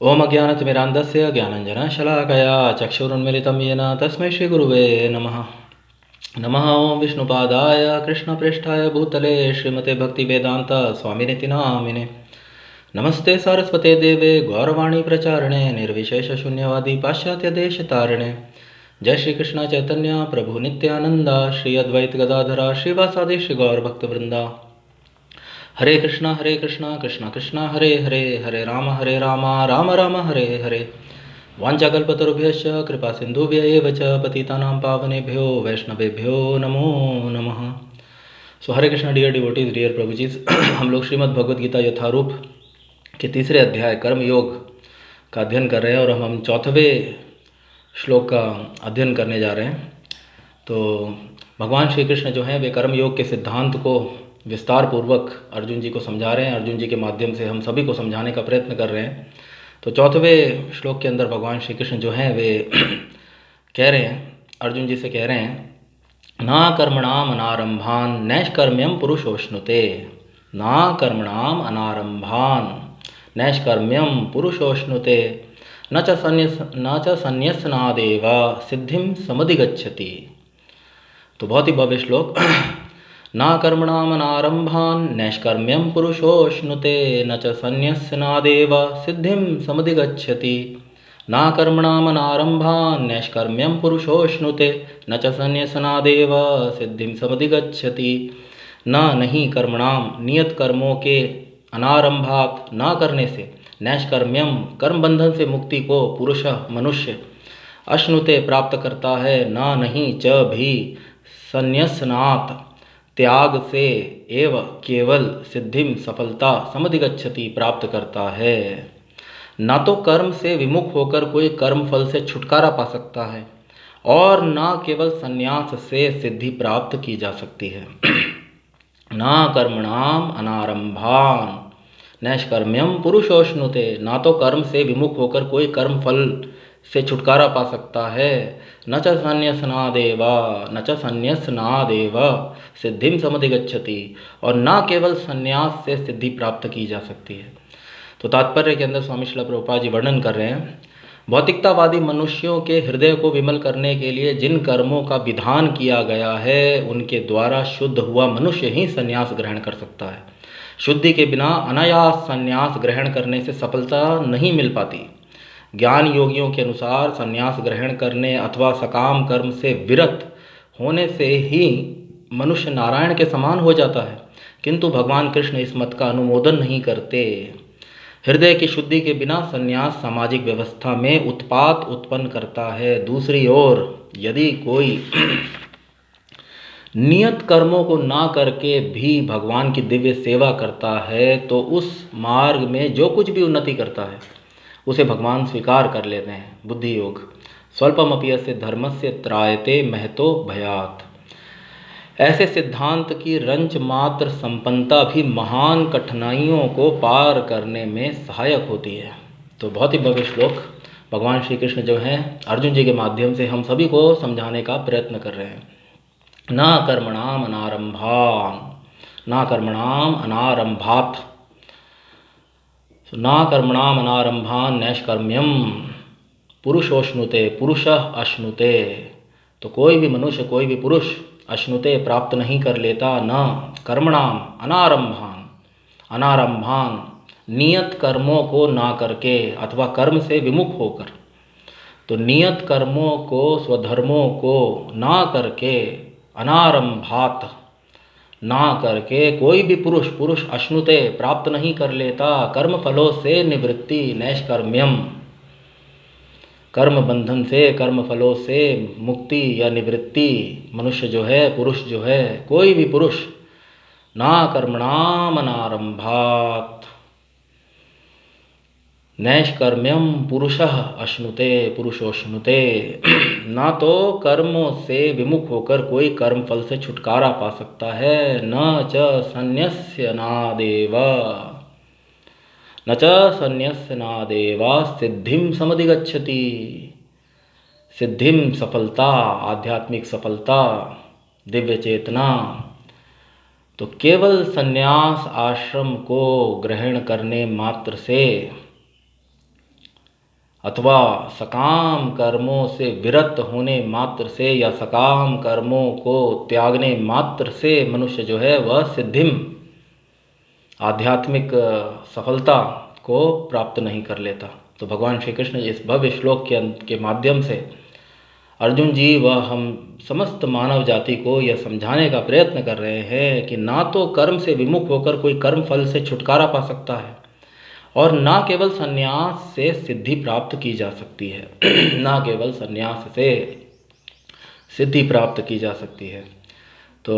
ओम अज्ञानतिमिरान्धस्य ज्ञानञ्जनशलाकया चक्षुरुन्मिलितं येन तस्मै श्रीगुरुवे नमः। नमः ओं विष्णुपादाय कृष्णप्रेष्ठाय भूतले श्रीमते भक्तिवेदान्त स्वामिनिति नामिने। नमस्ते सारस्वते देवे गौरवाणी प्रचारिणे निर्विशेषशून्यवादी पाश्चात्यदेशतारिणे। जय श्री कृष्ण चैतन्य प्रभु नित्यानंद श्री अद्वैत गदाधरा श्रीवासादि श्री गौरभक्तवृंदा। हरे कृष्णा कृष्णा कृष्णा हरे हरे, हरे राम राम राम हरे हरे। वाञ्छाकल्पतरुभ्यश्च कृपा सिन्धुभ्य एव च पतितानां पावनेभ्यो वैष्णवेभ्यो नमो नमः। सो हरे कृष्णा डियर डिवोटीज, डियर प्रभु जी, हम लोग श्रीमद् भगवद गीता यथारूप के तीसरे अध्याय कर्म योग का अध्ययन कर रहे हैं और हम चौथवें श्लोक का अध्ययन करने जा रहे हैं। तो भगवान श्री कृष्ण जो हैं वे कर्म योग के सिद्धांत को विस्तार पूर्वक अर्जुन जी को समझा रहे हैं। अर्जुन जी के माध्यम से हम सभी को समझाने का प्रयत्न कर रहे हैं। तो चौथवें श्लोक के अंदर भगवान श्री कृष्ण जो हैं वे कह रहे हैं, अर्जुन जी से कह रहे हैं, ना कर्मणाम अनारंभान नैष्कर्म्यम पुरुषोष्णुते। ना कर्मणाम अनारंभान नैष्कर्म्यम पुरुषोष्णुते न च संन्यसनादेव सिद्धिं समधिगच्छति। तो बहुत ही भव्य श्लोक। ना कर्मणामनारंभान नैष्कर्म्यम पुरुषोष्णुते न च संन्यसनादेव सिद्धिं समधिगच्छति। ना कर्मणामनारंभान नैष्कर्म्यम पुरुषोष्णुते न च संन्यसनादेव सिद्धिं समधिगच्छति। नहीं कर्मणाम नियत कर्मों के, अनारंभात ना करने से, नैष्कर्म्यम कर्म बंधन से मुक्ति को पुरुष मनुष्य अश्नुते प्राप्त करता है। नहीं च भी संन्यसनात् त्याग से एव केवल सिद्धिम सफलता समधिगच्छति प्राप्त करता है। न तो कर्म से विमुख होकर कोई कर्म फल से छुटकारा पा सकता है और न केवल संन्यास से सिद्धि प्राप्त की जा सकती है। ना कर्मणाम अनारंभान नैष्कर्म्यम पुरुषोष्णुते। ना तो कर्म से विमुख होकर कोई कर्म फल से छुटकारा पा सकता है। न च संन्यसनादेव सिद्धिं समधिगच्छति, और न केवल संन्यास से सिद्धि प्राप्त की जा सकती है। तो तात्पर्य के अंदर स्वामी श्रील प्रभुपाद जी वर्णन कर रहे हैं, भौतिकतावादी मनुष्यों के हृदय को विमल करने के लिए जिन कर्मों का विधान किया गया है उनके द्वारा शुद्ध हुआ मनुष्य ही संन्यास ग्रहण कर सकता है। शुद्धि के बिना अनायास संन्यास ग्रहण करने से सफलता नहीं मिल पाती। ज्ञान योगियों के अनुसार संन्यास ग्रहण करने अथवा सकाम कर्म से विरत होने से ही मनुष्य नारायण के समान हो जाता है, किंतु भगवान कृष्ण इस मत का अनुमोदन नहीं करते। हृदय की शुद्धि के बिना संन्यास सामाजिक व्यवस्था में उत्पात उत्पन्न करता है। दूसरी ओर यदि कोई नियत कर्मों को ना करके भी भगवान की दिव्य सेवा करता है तो उस मार्ग में जो कुछ भी उन्नति करता है उसे भगवान स्वीकार कर लेते हैं। बुद्धि योग स्वल्पमपि यस्य धर्मस्य त्रायते महतो भयात्। ऐसे सिद्धांत की रंच मात्र संपन्नता भी महान कठिनाइयों को पार करने में सहायक होती है। तो बहुत ही भव्य श्लोक भगवान श्री कृष्ण जो हैं अर्जुन जी के माध्यम से हम सभी को समझाने का प्रयत्न कर रहे हैं। ना कर्मणाम अनारंभान, ना कर्मणाम अनारंभात, ना कर्मणाम अनारंभान नैष्कर्म्यम पुरुषोष्णुते, पुरुष अश्नुते। तो कोई भी मनुष्य, कोई भी पुरुष अश्नुते प्राप्त नहीं कर लेता। न कर्मणाम अनारंभान, अनारंभान नियत कर्मों को ना करके अथवा कर्म से विमुख होकर। तो नियत कर्मों को, स्वधर्मों को ना करके, अनारंभात ना करके कोई भी पुरुष अश्नुते प्राप्त नहीं कर लेता कर्म फलों से निवृत्ति, नैष्कर्म्यम कर्म बंधन से, कर्म फलों से मुक्ति या निवृत्ति। मनुष्य जो है, पुरुष जो है, कोई भी पुरुष ना कर्मणाम अनारंभात नैष्कर्म्यम पुरुषः अश्नुते, पुरुषोश्नुते। ना तो कर्मों से विमुख होकर कोई कर्म फल से छुटकारा पा सकता है। न च संन्यस्यनादेव, न च संन्यस्यनादेव सिद्धिं समधिगच्छति। सिद्धिं सफलता, आध्यात्मिक सफलता, दिव्य चेतना। तो केवल संन्यास आश्रम को ग्रहण करने मात्र से अथवा सकाम कर्मों से विरत होने मात्र से या सकाम कर्मों को त्यागने मात्र से मनुष्य जो है वह सिद्धिम आध्यात्मिक सफलता को प्राप्त नहीं कर लेता। तो भगवान श्री कृष्ण इस भव्य श्लोक के माध्यम से अर्जुन जी व हम समस्त मानव जाति को यह समझाने का प्रयत्न कर रहे हैं कि ना तो कर्म से विमुख होकर कोई कर्म फल से छुटकारा पा सकता है और ना केवल संन्यास से सिद्धि प्राप्त की जा सकती है ना केवल संन्यास से सिद्धि प्राप्त की जा सकती है। तो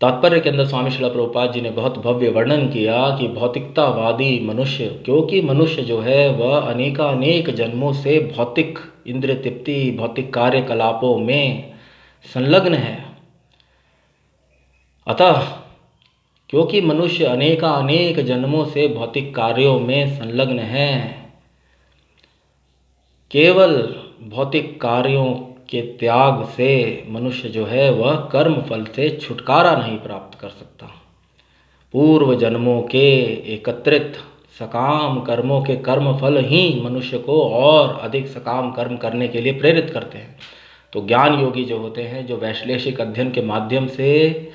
तात्पर्य के अंदर स्वामी श्रील प्रभुपाद जी ने बहुत भव्य वर्णन किया कि भौतिकतावादी मनुष्य, क्योंकि मनुष्य जो है वह अनेकानेक जन्मों से भौतिक इंद्रिय तृप्ति भौतिक कार्यकलापों में संलग्न है, अतः क्योंकि मनुष्य अनेकानेक जन्मों से भौतिक कार्यों में संलग्न है, केवल भौतिक कार्यों के त्याग से मनुष्य जो है वह कर्म फल से छुटकारा नहीं प्राप्त कर सकता। पूर्व जन्मों के एकत्रित सकाम कर्मों के कर्म फल ही मनुष्य को और अधिक सकाम कर्म करने के लिए प्रेरित करते हैं। तो ज्ञान योगी जो होते हैं, जो वैश्लेषिक अध्ययन के माध्यम से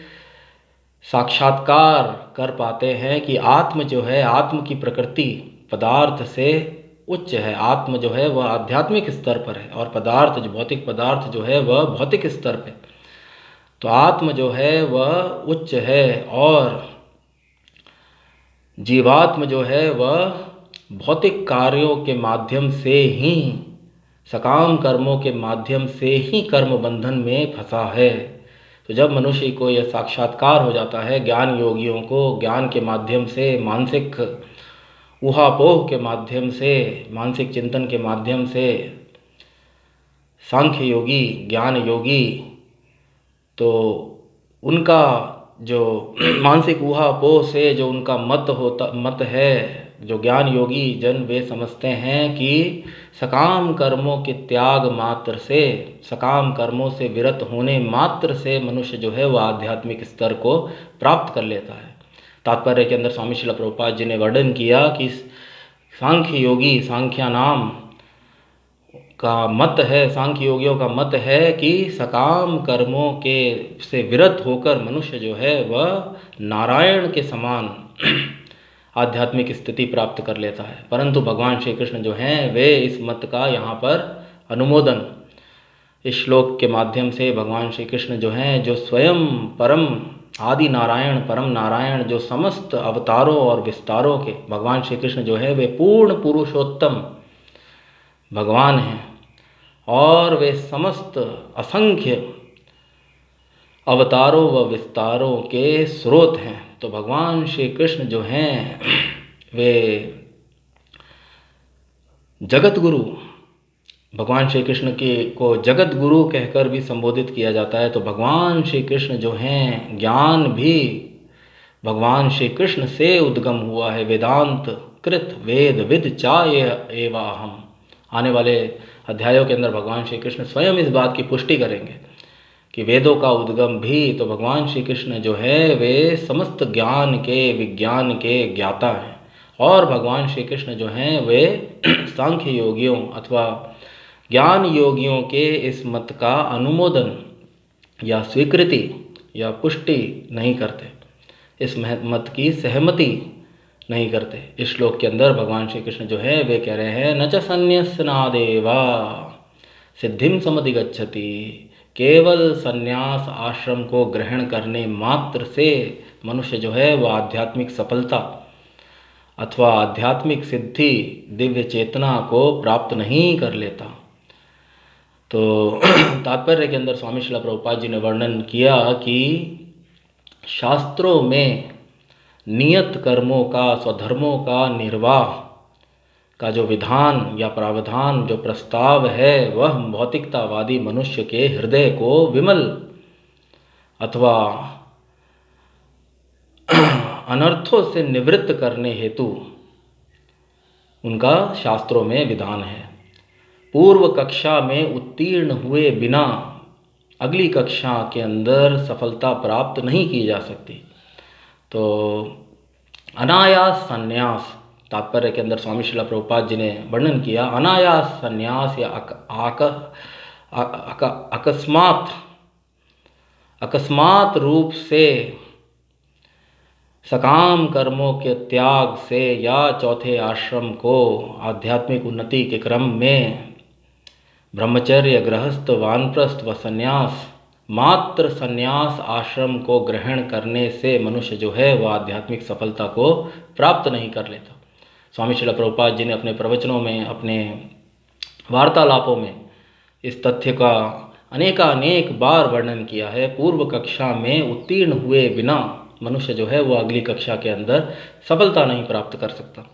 साक्षात्कार कर पाते हैं कि आत्म जो है, आत्म की प्रकृति पदार्थ से उच्च है, आत्म जो है वह आध्यात्मिक स्तर पर है और पदार्थ जो भौतिक पदार्थ जो है वह भौतिक स्तर पे। तो आत्म जो है वह उच्च है और जीवात्म जो है वह भौतिक कार्यों के माध्यम से ही, सकाम कर्मों के माध्यम से ही कर्म बंधन में फंसा है। तो जब मनुष्य को यह साक्षात्कार हो जाता है, ज्ञान योगियों को ज्ञान के माध्यम से, मानसिक ऊहापोह के माध्यम से, मानसिक चिंतन के माध्यम से, सांख्य योगी ज्ञान योगी, तो उनका जो मानसिक ऊहापोह से जो उनका मत है, जो ज्ञान योगी जन वे समझते हैं कि सकाम कर्मों के त्याग मात्र से, सकाम कर्मों से विरत होने मात्र से मनुष्य जो है वह आध्यात्मिक स्तर को प्राप्त कर लेता है। तात्पर्य के अंदर स्वामी श्रील प्रभुपाद जी ने वर्णन किया कि सांख्य योगी, सांख्या नाम का मत है, सांख्य योगियों का मत है कि सकाम कर्मों के से विरत होकर मनुष्य जो है वह नारायण के समान आध्यात्मिक स्थिति प्राप्त कर लेता है। परंतु भगवान श्री कृष्ण जो हैं वे इस मत का यहाँ पर अनुमोदन इस श्लोक के माध्यम से भगवान श्री कृष्ण जो हैं, जो स्वयं परम आदि नारायण, परम नारायण, जो समस्त अवतारों और विस्तारों के भगवान श्री कृष्ण जो है वे पूर्ण पुरुषोत्तम भगवान हैं और वे समस्त असंख्य अवतारों व विस्तारों के स्रोत हैं। तो भगवान श्री कृष्ण जो हैं वे जगत गुरु, भगवान श्री कृष्ण को जगत गुरु कहकर भी संबोधित किया जाता है। तो भगवान श्री कृष्ण जो हैं, ज्ञान भी भगवान श्री कृष्ण से उद्गम हुआ है। वेदांत कृत वेद विद चाय एवाहम, आने वाले अध्यायों के अंदर भगवान श्री कृष्ण स्वयं इस बात की पुष्टि करेंगे कि वेदों का उद्गम भी तो भगवान श्री कृष्ण जो है वे समस्त ज्ञान के, विज्ञान के ज्ञाता हैं। और भगवान श्री कृष्ण जो हैं वे सांख्य योगियों अथवा ज्ञान योगियों के इस मत का अनुमोदन या स्वीकृति या पुष्टि नहीं करते, इस मत की सहमति नहीं करते। इस श्लोक के अंदर भगवान श्री कृष्ण जो है वे कह रहे हैं न च संन्यस्नादेवा सिद्धिम समधिगच्छति, केवल संन्यास आश्रम को ग्रहण करने मात्र से मनुष्य जो है वह आध्यात्मिक सफलता अथवा आध्यात्मिक सिद्धि, दिव्य चेतना को प्राप्त नहीं कर लेता। तो तात्पर्य के अंदर स्वामी श्रील प्रभुपाद जी ने वर्णन किया कि शास्त्रों में नियत कर्मों का, स्वधर्मों का निर्वाह का जो विधान या प्रावधान, जो प्रस्ताव है, वह भौतिकतावादी मनुष्य के हृदय को विमल अथवा अनर्थों से निवृत्त करने हेतु उनका शास्त्रों में विधान है। पूर्व कक्षा में उत्तीर्ण हुए बिना अगली कक्षा के अंदर सफलता प्राप्त नहीं की जा सकती। तो अनायास संन्यास तात्पर्य के अंदर स्वामी श्रील प्रभुपाद जी ने वर्णन किया, अनायास संन्यास या अकस्मात रूप से सकाम कर्मों के त्याग से या चौथे आश्रम को आध्यात्मिक उन्नति के क्रम में ब्रह्मचर्य, गृहस्थ, वानप्रस्थ व संन्यास, मात्र संन्यास आश्रम को ग्रहण करने से मनुष्य जो है वह आध्यात्मिक सफलता को प्राप्त नहीं कर लेता। स्वामी श्रील प्रभुपाद जी ने अपने प्रवचनों में, अपने वार्तालापों में इस तथ्य का अनेक बार वर्णन किया है। पूर्व कक्षा में उत्तीर्ण हुए बिना मनुष्य जो है वो अगली कक्षा के अंदर सफलता नहीं प्राप्त कर सकता।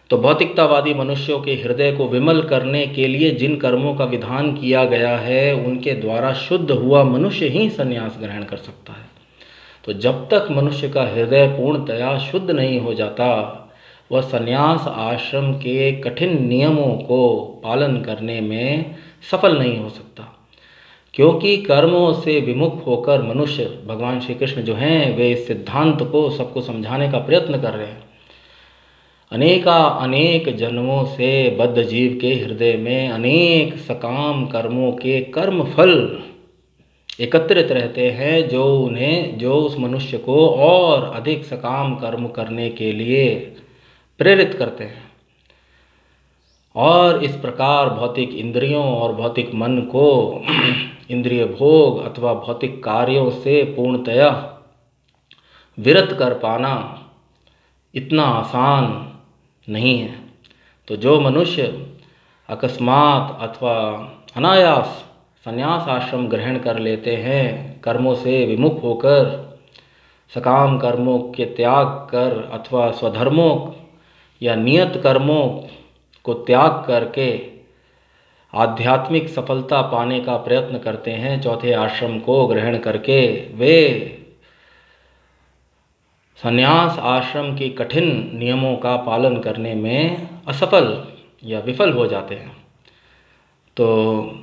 तो भौतिकतावादी मनुष्यों के हृदय को विमल करने के लिए जिन कर्मों का विधान किया गया है उनके द्वारा शुद्ध हुआ मनुष्य ही संन्यास ग्रहण कर सकता है। तो जब तक मनुष्य का हृदय पूर्णतया शुद्ध नहीं हो जाता वह संन्यास आश्रम के कठिन नियमों को पालन करने में सफल नहीं हो सकता, क्योंकि कर्मों से विमुख होकर मनुष्य, भगवान श्री कृष्ण जो हैं वे इस सिद्धांत को सबको समझाने का प्रयत्न कर रहे हैं। अनेक जन्मों से बद्ध जीव के हृदय में अनेक सकाम कर्मों के कर्म फल एकत्रित रहते हैं जो उस मनुष्य को और अधिक सकाम कर्म करने के लिए प्रेरित करते हैं। और इस प्रकार भौतिक इंद्रियों और भौतिक मन को इंद्रिय भोग अथवा भौतिक कार्यों से पूर्णतया विरत कर पाना इतना आसान नहीं है। तो जो मनुष्य अकस्मात अथवा अनायास संन्यास आश्रम ग्रहण कर लेते हैं, कर्मों से विमुख होकर सकाम कर्मों के त्याग कर अथवा स्वधर्मों या नियत कर्मों को त्याग करके आध्यात्मिक सफलता पाने का प्रयत्न करते हैं, चौथे आश्रम को ग्रहण करके वे संन्यास आश्रम की कठिन नियमों का पालन करने में असफल या विफल हो जाते हैं। तो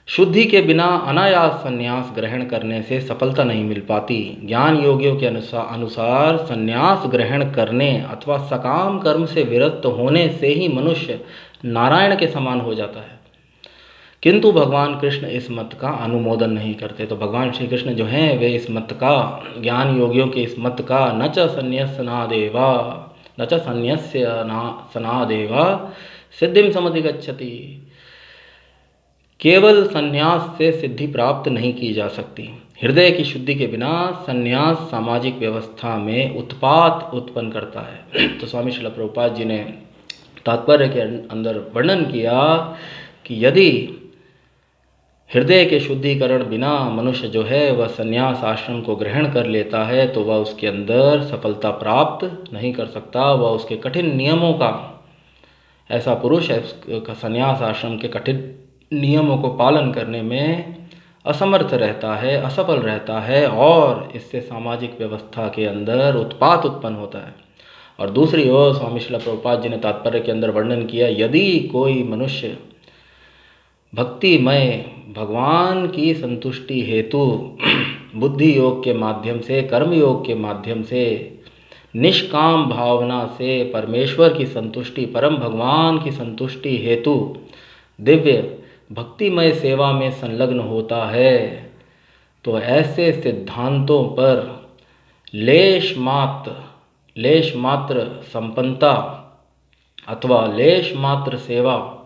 शुद्धि के बिना अनायास संन्यास ग्रहण करने से सफलता नहीं मिल पाती। ज्ञान योगियों के अनुसार संन्यास ग्रहण करने अथवा सकाम कर्म से विरक्त होने से ही मनुष्य नारायण के समान हो जाता है, किंतु भगवान कृष्ण इस मत का अनुमोदन नहीं करते। तो भगवान श्री कृष्ण जो हैं वे इस मत का, ज्ञान योगियों के इस मत का न च संन्यस्यनादेवा सिद्धिम समधिगच्छति, केवल संन्यास से सिद्धि प्राप्त नहीं की जा सकती। हृदय की शुद्धि के बिना संन्यास सामाजिक व्यवस्था में उत्पात उत्पन्न करता है। तो स्वामी श्रील प्रभुपाद जी ने तात्पर्य के अंदर वर्णन किया कि यदि हृदय के शुद्धिकरण बिना मनुष्य जो है वह संन्यास आश्रम को ग्रहण कर लेता है तो वह उसके अंदर सफलता प्राप्त नहीं कर सकता। वह उसके कठिन नियमों का, ऐसा पुरुष है संन्यास आश्रम के कठिन नियमों को पालन करने में असमर्थ रहता है, असफल रहता है, और इससे सामाजिक व्यवस्था के अंदर उत्पात उत्पन्न होता है। और दूसरी ओर स्वामी श्रील प्रभुपाद जी ने तात्पर्य के अंदर वर्णन किया, यदि कोई मनुष्य भक्तिमय भगवान की संतुष्टि हेतु बुद्धि योग के माध्यम से, कर्म योग के माध्यम से, निष्काम भावना से परमेश्वर की संतुष्टि, परम भगवान की संतुष्टि हेतु दिव्य भक्तिमय सेवा में संलग्न होता है, तो ऐसे सिद्धांतों पर लेश मात्र संपन्नता अथवा लेश मात्र सेवा,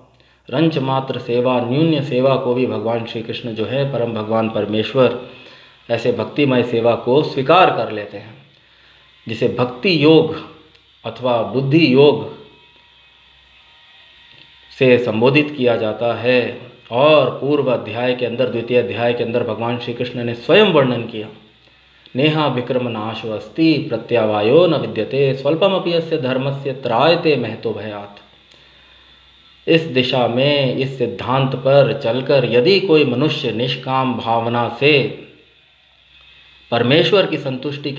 रंच मात्र सेवा, न्यून्य सेवा को भी भगवान श्री कृष्ण जो है परम भगवान परमेश्वर ऐसे भक्तिमय सेवा को स्वीकार कर लेते हैं, जिसे भक्ति योग अथवा बुद्धि योग से संबोधित किया जाता है। और पूर्व अध्याय के अंदर, द्वितीय अध्याय के अंदर भगवान श्री कृष्ण ने स्वयं वर्णन किया, नेहा विक्रम नाशो अस्ति प्रत्यावायो न विद्यते स्वल्पमपि यस्य धर्मस्य त्रायते महतो भयात्। इस दिशा में, इस सिद्धांत पर चलकर यदि कोई मनुष्य निष्काम भावना से परमेश्वर की संतुष्टि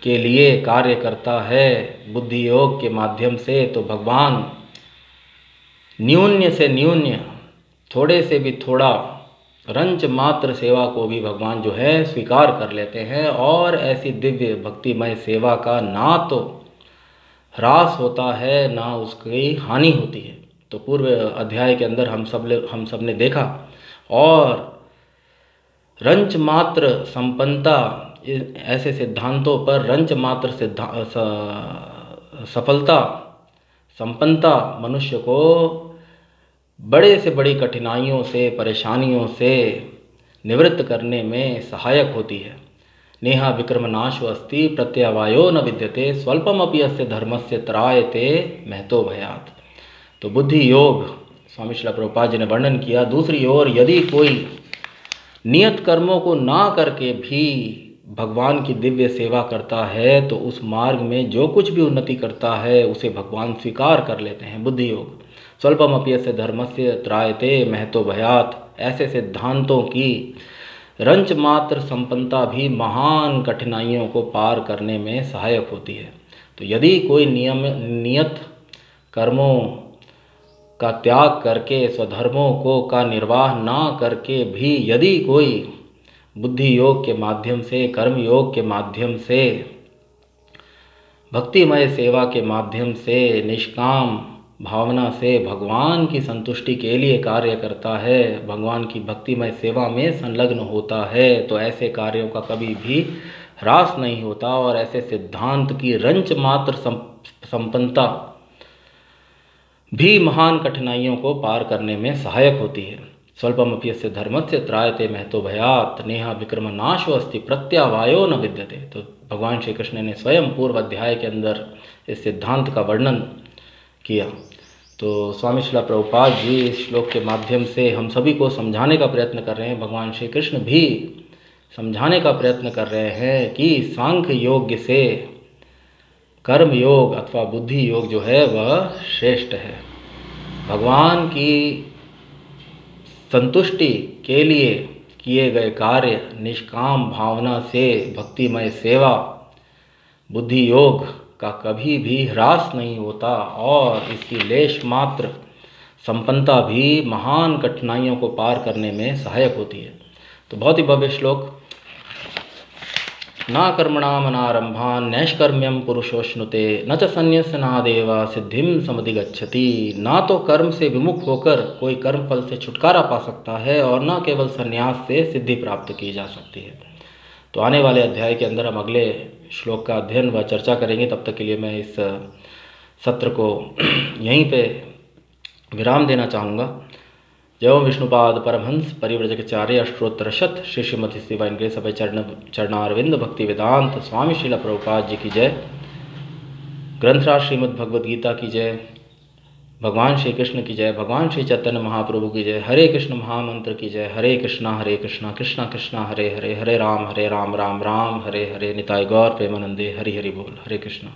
के लिए कार्य करता है बुद्धि योग के माध्यम से, तो भगवान न्यून्य से न्यून्य, थोड़े से भी थोड़ा रंच मात्र सेवा को भी भगवान जो है स्वीकार कर लेते हैं। और ऐसी दिव्य भक्तिमय सेवा का ना तो ह्रास होता है ना उसकी हानि होती है। तो पूर्व अध्याय के अंदर हम सब ने देखा। और रंच मात्र संपन्नता, ऐसे सिद्धांतों पर रंच मात्र सफलता संपन्नता मनुष्य को बड़े से बड़ी कठिनाइयों से, परेशानियों से निवृत्त करने में सहायक होती है। नेहा विक्रमनाशो अस्ति प्रत्यवायो न विद्यते स्वल्पमपि अस्य धर्मस्य त्रायते महतो भयात्। तो बुद्धि योग स्वामी श्रील प्रभुपाद जी ने वर्णन किया। दूसरी ओर यदि कोई नियत कर्मों को ना करके भी भगवान की दिव्य सेवा करता है तो उस मार्ग में जो कुछ भी उन्नति करता है उसे भगवान स्वीकार कर लेते हैं। बुद्धि योग स्वल्पमपि अस्य धर्मस्य त्रायते महतो भयात्। ऐसे सिद्धांतों की रंच मात्र संपन्नता भी महान कठिनाइयों को पार करने में सहायक होती है। तो यदि कोई नियत कर्मों का त्याग करके, स्वधर्मों को का निर्वाह ना करके भी यदि कोई बुद्धि योग के माध्यम से, कर्म योग के माध्यम से, भक्तिमय सेवा के माध्यम से, निष्काम भावना से भगवान की संतुष्टि के लिए कार्य करता है, भगवान की भक्तिमय सेवा में संलग्न होता है, तो ऐसे कार्यों का कभी भी ह्रास नहीं होता और ऐसे सिद्धांत की रंच मात्र संपन्नता भी महान कठिनाइयों को पार करने में सहायक होती है। स्वल्पमपि अस्य धर्मस्य त्रायते महतो भयात् नेहा विक्रमनाशो अस्ति प्रत्यवायो न विद्यते। तो भगवान श्री कृष्ण ने स्वयं पूर्व अध्याय के अंदर इस सिद्धांत का वर्णन किया। तो स्वामी श्रील प्रभुपाद जी इस श्लोक के माध्यम से हम सभी को समझाने का प्रयत्न कर रहे हैं, भगवान श्री कृष्ण भी समझाने का प्रयत्न कर रहे हैं कि सांख्य योग से कर्म योग अथवा बुद्धि योग जो है वह श्रेष्ठ है। भगवान की संतुष्टि के लिए किए गए कार्य, निष्काम भावना से भक्तिमय सेवा, बुद्धि योग का कभी भी ह्रास नहीं होता और इसकी लेश मात्र संपन्नता भी महान कठिनाइयों को पार करने में सहायक होती है। तो बहुत ही भव्य श्लोक। ना कर्मणामनारंभान् नैष्कर्म्यम पुरुषोश्नुते न च संन्यस्यनादेव सिद्धिं समधिगच्छति। ना तो कर्म से विमुख होकर कोई कर्म फल से छुटकारा पा सकता है और न केवल संन्यास से सिद्धि प्राप्त की जा सकती है। तो आने वाले अध्याय के अंदर हम अगले श्लोक का अध्ययन व चर्चा करेंगे। तब तक के लिए मैं इस सत्र को यहीं पे विराम देना चाहूँगा। जय ओम विष्णुपाद परमहंस परिव्रजकाचार्य अष्टोत्तरशत श्री श्रीमती शिवाइनग्रे सभा चरणारविंद भक्ति वेदांत स्वामी श्रील प्रभुपाद जी की जय। ग्रंथराज श्रीमद् भगवद गीता की जय। भगवान श्री कृष्ण की जय। भगवान श्री चैतन्य महाप्रभु की जय। हरे कृष्ण महामंत्र की जय। हरे कृष्णा कृष्णा कृष्णा हरे हरे, हरे राम राम राम हरे हरे। निताय गौर प्रेमानंदे। हरि हरि बोल। हरे कृष्णा।